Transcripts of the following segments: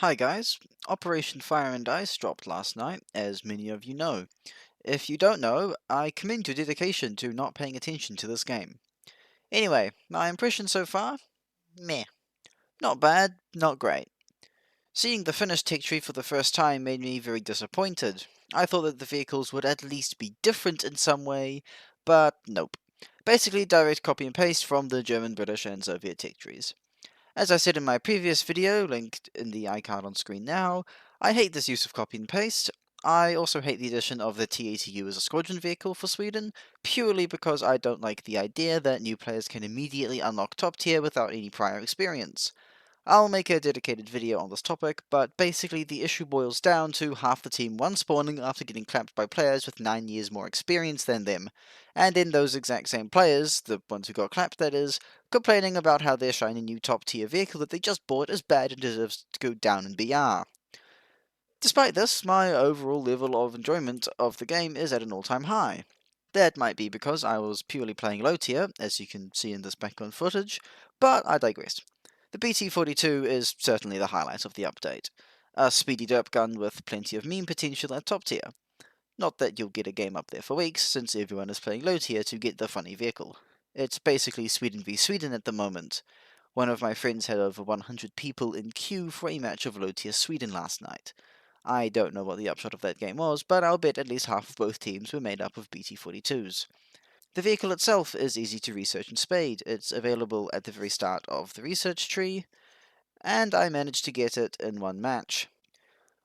Hi guys, Operation Fire and Ice dropped last night, as many of you know. If you don't know, I commend your dedication to not paying attention to this game. Anyway, my impression so far? Meh. Not bad, not great. Seeing the finished tech tree for the first time made me very disappointed. I thought that the vehicles would at least be different in some way, but nope. Basically direct copy and paste from the German, British and Soviet tech trees. As I said in my previous video, linked in the icon on screen now, I hate this use of copy and paste. I also hate the addition of the T-ATU as a squadron vehicle for Sweden, purely because I don't like the idea that new players can immediately unlock top tier without any prior experience. I'll make a dedicated video on this topic, but basically the issue boils down to half the team one-spawning after getting clapped by players with 9 years more experience than them, and then those exact same players, the ones who got clapped that is, complaining about how their shiny new top-tier vehicle that they just bought is bad and deserves to go down in BR. Despite this, my overall level of enjoyment of the game is at an all-time high. That might be because I was purely playing low tier, as you can see in this background footage, but I digress. The BT-42 is certainly the highlight of the update. A speedy derp gun with plenty of meme potential at top tier. Not that you'll get a game up there for weeks, since everyone is playing low tier to get the funny vehicle. It's basically Sweden v Sweden at the moment. One of my friends had over 100 people in queue for a match of low tier Sweden last night. I don't know what the upshot of that game was, but I'll bet at least half of both teams were made up of BT-42s. The vehicle itself is easy to research in Spade. It's available at the very start of the research tree, and I managed to get it in one match.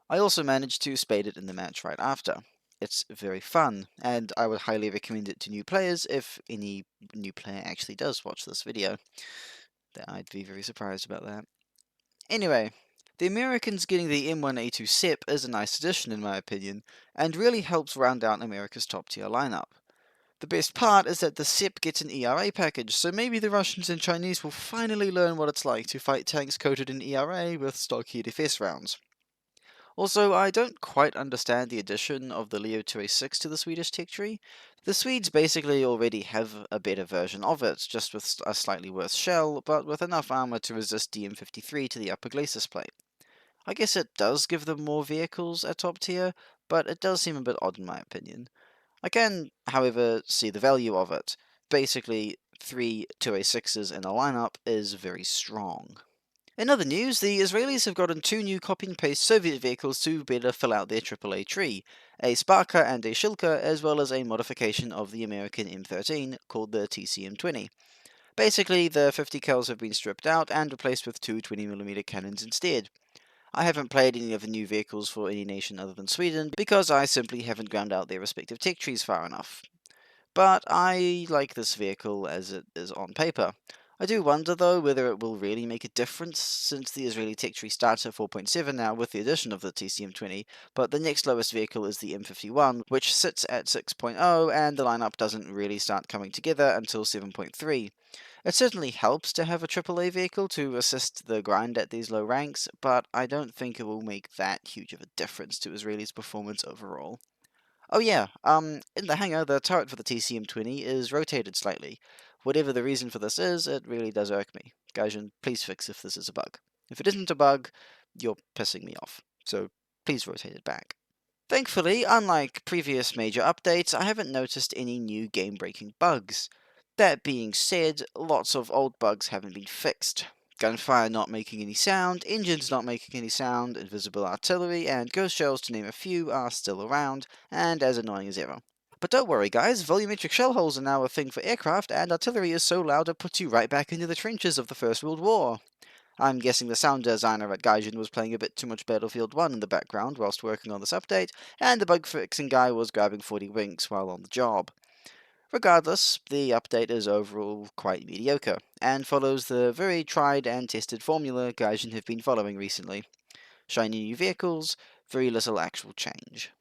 I also managed to spade it in the match right after. It's very fun, and I would highly recommend it to new players if any new player actually does watch this video. I'd be very surprised about that. Anyway, the Americans getting the M1A2 SEP is a nice addition in my opinion, and really helps round out America's top tier lineup. The best part is that the SEP gets an ERA package, so maybe the Russians and Chinese will finally learn what it's like to fight tanks coated in ERA with stock HDFS rounds. Also, I don't quite understand the addition of the Leo 2A6 to the Swedish tech tree. The Swedes basically already have a better version of it, just with a slightly worse shell, but with enough armor to resist DM53 to the upper Glacis plate. I guess it does give them more vehicles at top tier, but it does seem a bit odd in my opinion. I can, however, see the value of it. Basically, 3 2A6s in a lineup is very strong. In other news, the Israelis have gotten two new copy-and-paste Soviet vehicles to better fill out their AAA tree, a Sparka and a Shilka, as well as a modification of the American M13 called the TCM-20. Basically, the 50 cals have been stripped out and replaced with two 20mm cannons instead. I haven't played any of the new vehicles for any nation other than Sweden, because I simply haven't ground out their respective tech trees far enough. But I like this vehicle as it is on paper. I do wonder though whether it will really make a difference, since the Israeli tech tree starts at 4.7 now with the addition of the TCM-20, but the next lowest vehicle is the M51, which sits at 6.0, and the lineup doesn't really start coming together until 7.3. It certainly helps to have a AAA vehicle to assist the grind at these low ranks, but I don't think it will make that huge of a difference to Israeli's performance overall. Oh yeah, in the hangar, the turret for the TCM-20 is rotated slightly. Whatever the reason for this is, it really does irk me. Gaijin, please fix if this is a bug. If it isn't a bug, you're pissing me off, so please rotate it back. Thankfully, unlike previous major updates, I haven't noticed any new game-breaking bugs. That being said, lots of old bugs haven't been fixed. Gunfire not making any sound, engines not making any sound, invisible artillery, and ghost shells to name a few are still around, and as annoying as ever. But don't worry guys, volumetric shell holes are now a thing for aircraft, and artillery is so loud it puts you right back into the trenches of the First World War. I'm guessing the sound designer at Gaijin was playing a bit too much Battlefield 1 in the background whilst working on this update, and the bug fixing guy was grabbing 40 winks while on the job. Regardless, the update is overall quite mediocre, and follows the very tried and tested formula Gaijin have been following recently. Shiny new vehicles, very little actual change.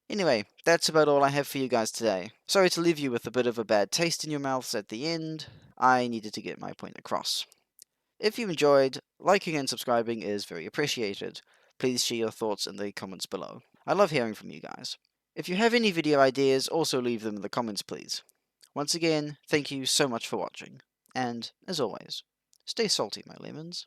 Anyway, that's about all I have for you guys today. Sorry to leave you with a bit of a bad taste in your mouths at the end. I needed to get my point across. If you enjoyed, liking and subscribing is very appreciated. Please share your thoughts in the comments below. I love hearing from you guys. If you have any video ideas, also leave them in the comments please. Once again, thank you so much for watching, and as always, stay salty my lemons.